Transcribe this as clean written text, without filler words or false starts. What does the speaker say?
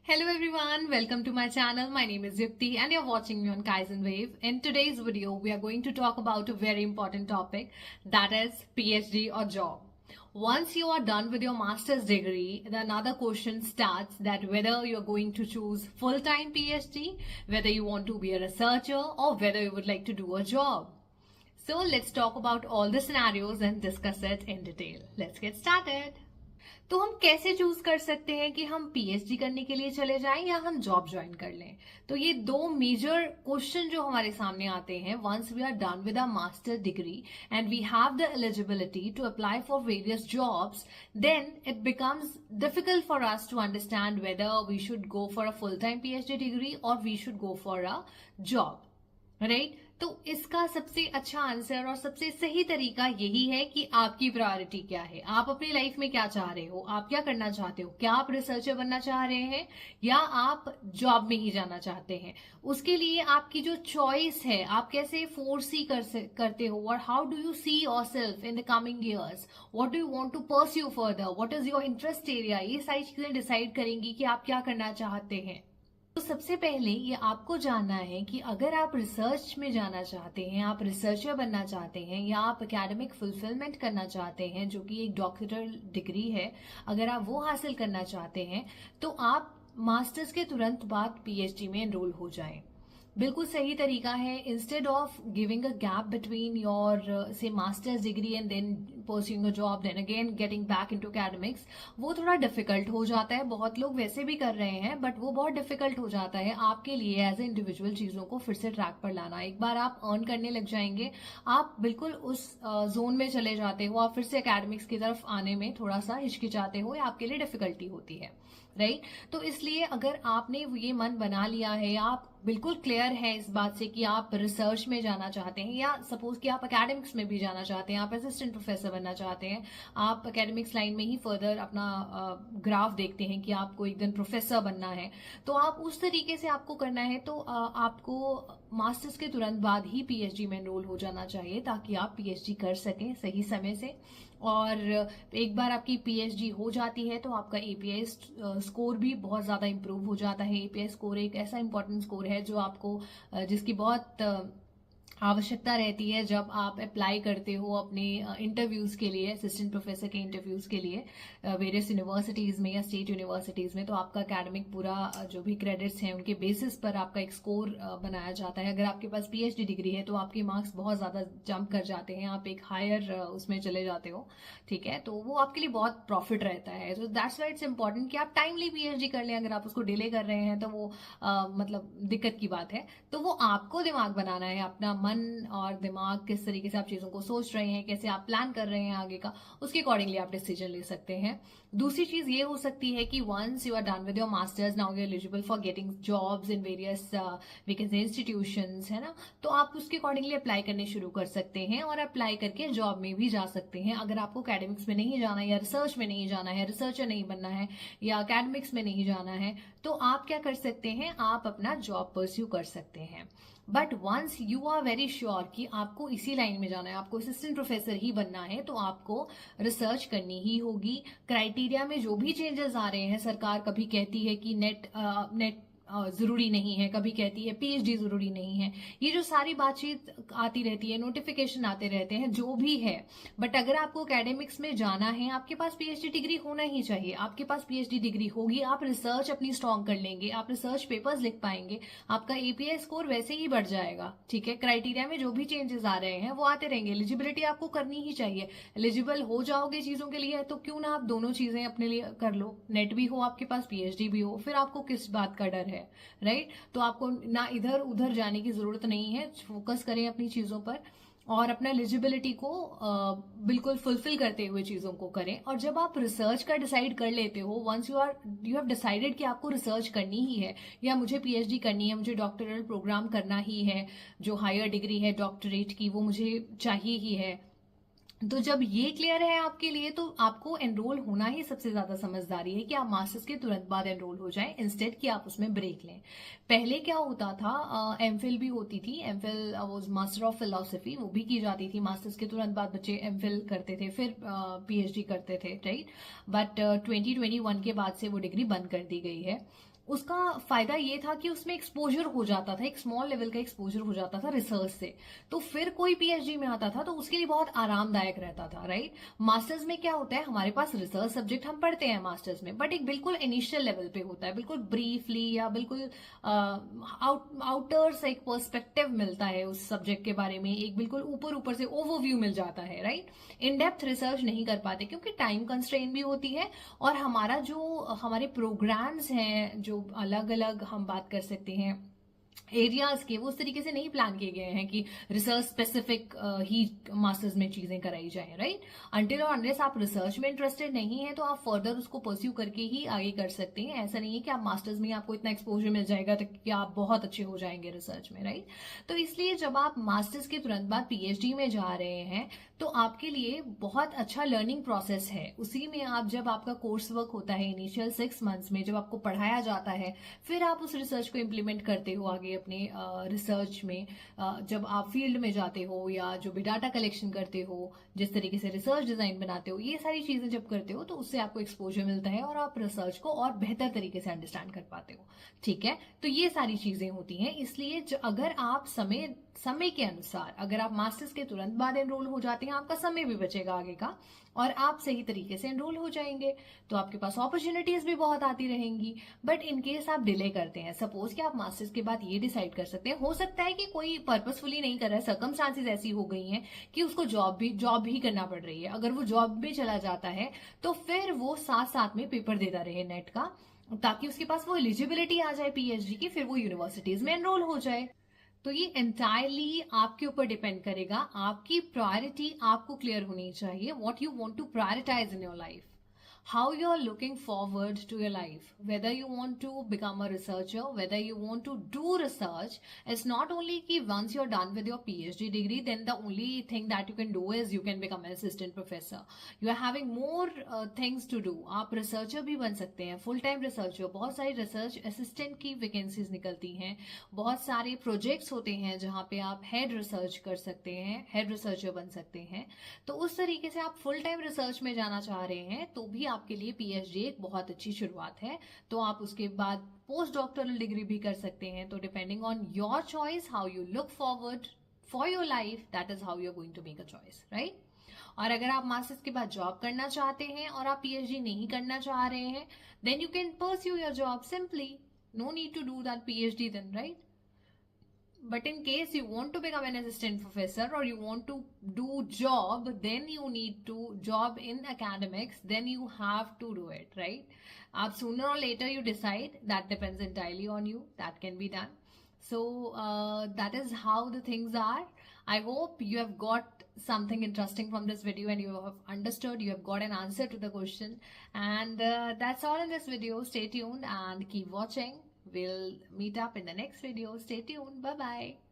Hello everyone, welcome to my channel. My name is Yukti and you're watching me on Kaizen Wave. In today's video, we are going to talk about a very important topic, that is PhD or job. Once you are done with your master's degree, the another question starts that whether you're going to choose full-time PhD, whether you want to be a researcher or whether you would like to do a job. So let's talk about all the scenarios and discuss it in detail. Let's get started. तो हम कैसे choose कर सकते हैं कि हम PhD करने के लिए चले जाएं या हम जॉब ज्वाइन कर लें। तो ये दो मेजर क्वेश्चन जो हमारे सामने आते हैं once we are done with a master degree and we have the eligibility to apply for various jobs, then it becomes difficult for us to understand whether we should go for a full time PhD degree और we should go for a job, right. तो इसका सबसे अच्छा answer और सबसे सही तरीका यही है कि आपकी प्रायोरिटी क्या है, आप अपनी लाइफ में क्या चाह रहे हो, आप क्या करना चाहते हो, क्या आप रिसर्चर बनना चाह रहे हैं या आप जॉब में ही जाना चाहते हैं। उसके लिए आपकी जो चॉइस है, आप कैसे फोरसी करते हो और how do you see yourself in the coming years, what do you want to pursue further, what is your interest area, ये सारी चीजें डिसाइड करेंगी कि आप क्या करना चाहते हैं। तो सबसे पहले ये आपको जानना है कि अगर आप रिसर्च में जाना चाहते हैं, आप रिसर्चर बनना चाहते हैं या आप एकेडमिक फुलफिलमेंट करना चाहते हैं जो कि एक डॉक्टरल डिग्री है, अगर आप वो हासिल करना चाहते हैं तो आप मास्टर्स के तुरंत बाद पीएचडी में एनरोल हो जाएं। बिल्कुल सही तरीका है। Instead of giving a gap between your से master's degree and then pursuing a job then again getting back into academics, वो थोड़ा डिफिकल्ट हो जाता है। बहुत लोग वैसे भी कर रहे हैं बट वो बहुत डिफिकल्ट हो जाता है आपके लिए एज ए इंडिविजुअल चीजों को फिर से ट्रैक पर लाना। एक बार आप अर्न करने लग जाएंगे, आप बिल्कुल उस जोन में चले जाते हो, आप फिर से एकेडमिक्स की तरफ आने में थोड़ा सा हिचकिचाते हो या आपके लिए डिफिकल्टी होती है, राइट। तो इसलिए अगर आपने ये मन बना लिया है या आप बिल्कुल क्लियर है इस बात से कि आप रिसर्च में जाना चाहते हैं या सपोज कि आप एकेडमिक्स में भी जाना चाहते हैं, आप असिस्टेंट प्रोफेसर बनना चाहते हैं, आप एकेडमिक्स लाइन में ही फर्दर अपना ग्राफ देखते हैं कि आपको एक दिन प्रोफेसर बनना है, तो आप उस तरीके से आपको करना है तो आपको मास्टर्स के तुरंत बाद ही पीएचडी में एनरोल हो जाना चाहिए ताकि आप पीएचडी कर सकें सही समय से। और एक बार आपकी पीएचडी हो जाती है तो आपका एपीआई स्कोर भी बहुत ज्यादा इंप्रूव हो जाता है। एपीआई स्कोर एक ऐसा इंपॉर्टेंट स्कोर है जो आपको जिसकी बहुत आवश्यकता रहती है जब आप अप्लाई करते हो अपने इंटरव्यूज के लिए, असिस्टेंट प्रोफेसर के इंटरव्यूज के लिए वेरियस यूनिवर्सिटीज में या स्टेट यूनिवर्सिटीज में। तो आपका एकेडमिक पूरा जो भी क्रेडिट्स हैं उनके बेसिस पर आपका एक स्कोर बनाया जाता है। अगर आपके पास पीएचडी डिग्री है तो आपके मार्क्स बहुत ज्यादा जंप कर जाते हैं, आप एक हायर उसमें चले जाते हो, ठीक है। तो वो आपके लिए बहुत प्रॉफिट रहता है। तो दैट्स वाई इट्स इंपॉर्टेंट कि आप टाइमली पीएचडी कर लें। अगर आप उसको डिले कर रहे हैं तो वो मतलब दिक्कत की बात है। तो वो आपको दिमाग बनाना है, अपना मन और दिमाग किस तरीके से आप चीजों को सोच रहे हैं, कैसे आप प्लान कर रहे हैं आगे का, उसके अकॉर्डिंगली आप डिसीजन ले सकते हैं। दूसरी चीज ये हो सकती है कि once you are done with your masters, now you are eligible for getting jobs in various we can say institutions, है ना। तो आप उसके अकॉर्डिंगली अप्लाई करने शुरू कर सकते हैं और अप्लाई करके जॉब में भी जा सकते हैं। अगर आपको एकेडमिक्स में नहीं जाना या रिसर्च में नहीं जाना है, रिसर्चर नहीं बनना है या एकेडमिक्स में नहीं जाना है, तो आप क्या कर सकते हैं, आप अपना जॉब परस्यू कर सकते हैं। But once you are very sure कि आपको इसी लाइन में जाना है, आपको असिस्टेंट प्रोफेसर ही बनना है, तो आपको रिसर्च करनी ही होगी। क्राइटेरिया में जो भी चेंजेस आ रहे हैं, सरकार कभी कहती है कि नेट जरूरी नहीं है, कभी कहती है पीएचडी जरूरी नहीं है, ये जो सारी बातचीत आती रहती है, नोटिफिकेशन आते रहते हैं, जो भी है। बट अगर आपको एकेडमिक्स में जाना है, आपके पास पीएचडी डिग्री होना ही चाहिए। आपके पास पीएचडी डिग्री होगी, आप रिसर्च अपनी स्ट्रॉन्ग कर लेंगे, आप रिसर्च पेपर्स लिख पाएंगे, आपका एपीआई स्कोर वैसे ही बढ़ जाएगा, ठीक है। क्राइटेरिया में जो भी चेंजेस आ रहे हैं वो आते रहेंगे। एलिजिबिलिटी आपको करनी ही चाहिए। एलिजिबल हो जाओगे चीजों के लिए तो क्यों ना आप दोनों चीजें अपने लिए कर लो, नेट भी हो आपके पास, पीएचडी भी हो, फिर आपको किस बात का डर है, राइट। तो आपको ना इधर उधर जाने की जरूरत नहीं है। फोकस करें अपनी चीजों पर और अपना एलिजिबिलिटी को बिल्कुल फुलफिल करते हुए चीजों को करें। और जब आप रिसर्च का डिसाइड कर लेते हो, वंस यू हैव डिसाइडेड कि आपको रिसर्च करनी ही है या मुझे पीएचडी करनी है, मुझे डॉक्टरल प्रोग्राम करना ही है, जो हायर डिग्री है डॉक्टरेट की वो मुझे चाहिए ही है, तो जब ये क्लियर है आपके लिए तो आपको एनरोल होना ही सबसे ज्यादा समझदारी है कि आप मास्टर्स के तुरंत बाद एनरोल हो जाएं, इंस्टेड कि आप उसमें ब्रेक लें। पहले क्या होता था, एमफिल भी होती थी, MPhil was master of philosophy, वो भी की जाती थी। मास्टर्स के तुरंत बाद बच्चे एमफिल करते थे, फिर पीएचडी करते थे, राइट। बट 2021 के बाद से वो डिग्री बंद कर दी गई है। उसका फायदा ये था कि उसमें एक्सपोजर हो जाता था, एक स्मॉल लेवल का एक्सपोजर हो जाता था रिसर्च से, तो फिर कोई पीएचडी में आता था तो उसके लिए बहुत आरामदायक रहता था, राइट। मास्टर्स में क्या होता है, हमारे पास रिसर्च सब्जेक्ट हम पढ़ते हैं मास्टर्स में, बट एक बिल्कुल इनिशियल लेवल पे होता है, बिल्कुल ब्रीफली या बिल्कुल आउटर से एक पर्सपेक्टिव मिलता है उस सब्जेक्ट के बारे में, एक बिल्कुल ऊपर ऊपर से ओवरव्यू मिल जाता है, राइट। इन डेप्थ रिसर्च नहीं कर पाते क्योंकि टाइम कंस्ट्रेन भी होती है, और हमारा जो हमारे प्रोग्राम्स हैं जो अलग अलग हम बात कर सकते हैं एरियाज के, वो उस तरीके से नहीं प्लान किए गए हैं कि रिसर्च स्पेसिफिक ही मास्टर्स में चीजें कराई जाए, राइट। अनटिल और अनलेस आप रिसर्च में इंटरेस्टेड नहीं है तो आप फर्दर उसको परस्यू करके ही आगे कर सकते हैं। ऐसा नहीं है कि आप मास्टर्स में आपको इतना एक्सपोजर मिल जाएगा तो कि आप बहुत अच्छे हो जाएंगे रिसर्च में, राइट। तो इसलिए जब आप मास्टर्स के तुरंत बाद पीएचडी में जा रहे हैं तो आपके लिए बहुत अच्छा लर्निंग प्रोसेस है। उसी में आप जब आपका कोर्स वर्क होता है इनिशियल 6 मंथ्स में, जब आपको पढ़ाया जाता है, फिर आप उस रिसर्च को इम्प्लीमेंट करते हो आगे अपने रिसर्च में। जब आप फील्ड में जाते हो या जो भी डाटा कलेक्शन करते हो, जिस तरीके से रिसर्च डिजाइन बनाते हो, ये सारी चीजें जब करते हो तो उससे आपको एक्सपोजर मिलता है और आप रिसर्च को और बेहतर तरीके से अंडरस्टैंड कर पाते हो, ठीक है। तो ये सारी चीजें होती हैं। इसलिए अगर आप समय के अनुसार अगर आप मास्टर्स के तुरंत बाद एनरोल हो जाते हैं, आपका समय भी बचेगा आगे का और आप सही तरीके से एनरोल हो जाएंगे, तो आपके पास अपॉर्चुनिटीज भी बहुत आती रहेंगी। बट इनकेस आप डिले करते हैं, सपोज कि आप मास्टर्स के बाद ये डिसाइड कर सकते हैं, हो सकता है कि कोई पर्पसफुली नहीं कर रहा है, सर्कमस्टांसेस ऐसी हो गई हैं कि उसको जॉब ही करना पड़ रही है। अगर वो जॉब भी चला जाता है तो फिर वो साथ साथ में पेपर देता रहे नेट का, ताकि उसके पास वो एलिजिबिलिटी आ जाए पीएचडी की, फिर वो यूनिवर्सिटीज में एनरोल हो जाए। तो ये एंटायरली आपके ऊपर डिपेंड करेगा। आपकी प्रायोरिटी आपको क्लियर होनी चाहिए, what you want to prioritise in your life, how you are looking forward to your life, whether you want to become a researcher, whether you want to do research. It's not only ki once you're done with your PhD degree, then the only thing that you can do is you can become an assistant professor. You are having more things to do. आप researcher भी बन सकते हैं, full time researcher। बहुत सारी research assistant की vacancies निकलती हैं, बहुत सारे projects होते हैं जहाँ पे आप head research कर सकते हैं, head researcher बन सकते हैं। तो उस तरीके से आप full time research में जाना चाह रहे हैं तो भी आपके लिए पीएचडी एक बहुत अच्छी शुरुआत है। तो आप उसके बाद पोस्ट डॉक्टरल डिग्री भी कर सकते हैं। तो depending on your choice, how you look forward for your life, that is how you are going to make a choice, right. और अगर आप मास्टर्स के बाद जॉब करना चाहते हैं और आप पीएचडी नहीं करना चाह रहे हैं, then you can pursue your job simply, no need to do that PhD then, right. But in case you want to become an assistant professor or you want to do job, then you need to job in academics, then you have to do it, right? Sooner or later you decide, that depends entirely on you, that can be done. So that is how the things are. I hope you have got something interesting from this video and you have understood, you have got an answer to the question. And that's all in this video. Stay tuned and keep watching. We'll meet up in the next video. Stay tuned. Bye bye.